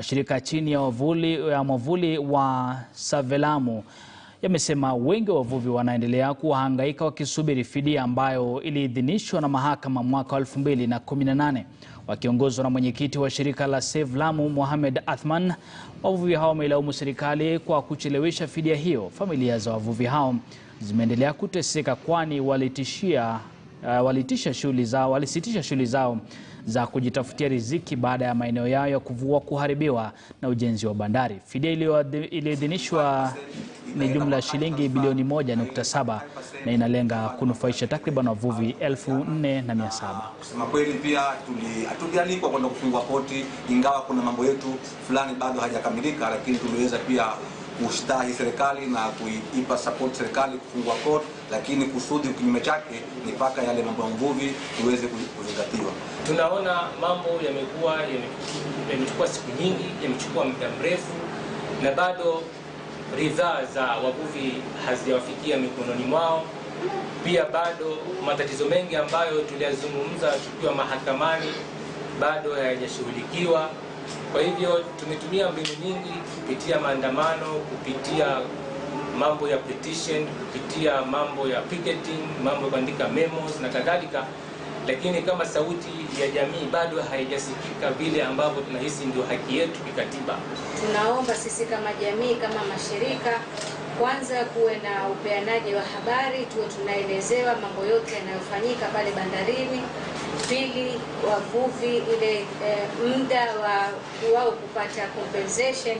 Shirika chini ya mwavuli wa Savelamu yamesema wengi wa wavuvi wanaendelea kuhangaika wakisubiri fidia ambayo iliidhinishwa na mahakama mwaka 2018. Wakiongozwa na mwenyekiti wa shirika la Save Lamu Mohamed Athman, wavuvi hao wameilaumu serikali kwa kuchelewesha fidia hiyo. Familia za wavuvi hao zimeendelea kuteseka kwani walisitisha shughuli zao za kujitafutia riziki baada ya maeneo yao ya kuvua kuharibiwa na ujenzi wa bandari. Fidia iliyoidhinishwa ni jumla ya shilingi bilioni 1.7 na inalenga kunufaisha takriban wavuvi 4,700. Kusema kweli pia hatujalikwa kwenda kufungua poti, ingawa kuna mambo yetu fulani bado hajakamilika, lakini tuliweza pia kustahi serikali na kuipa support serikali kufungua port, lakini kusudi kinyume chake ni paka yale mambo ya uvuvi tuweze kuzingatiwa. Tunaona mambo yamechukua siku nyingi, yamechukua muda mrefu na bado ridhaa za wavuvi hazijawafikia mikononi mwao. Pia bado matatizo mengi ambayo tuliyazungumza tukiwa mahakamani bado hayajashughulikiwa. Kwa hivyo tumetumia mbinu nyingi kupitia maandamano, kupitia mambo ya petition, kupitia mambo ya picketing, mambo ya kuandika memos na kadhalika, lakini kama sauti ya jamii bado haijasikika vile ambavyo tunahisi ndio haki yetu kikatiba. Tunaomba sisi kama jamii, kama mashirika, kwanza kuwe na upeanaji wa habari, tuwe tunaelezewa mambo yote yanayofanyika pale bandarini. Pili, wavuvi ile muda wa wao kupata compensation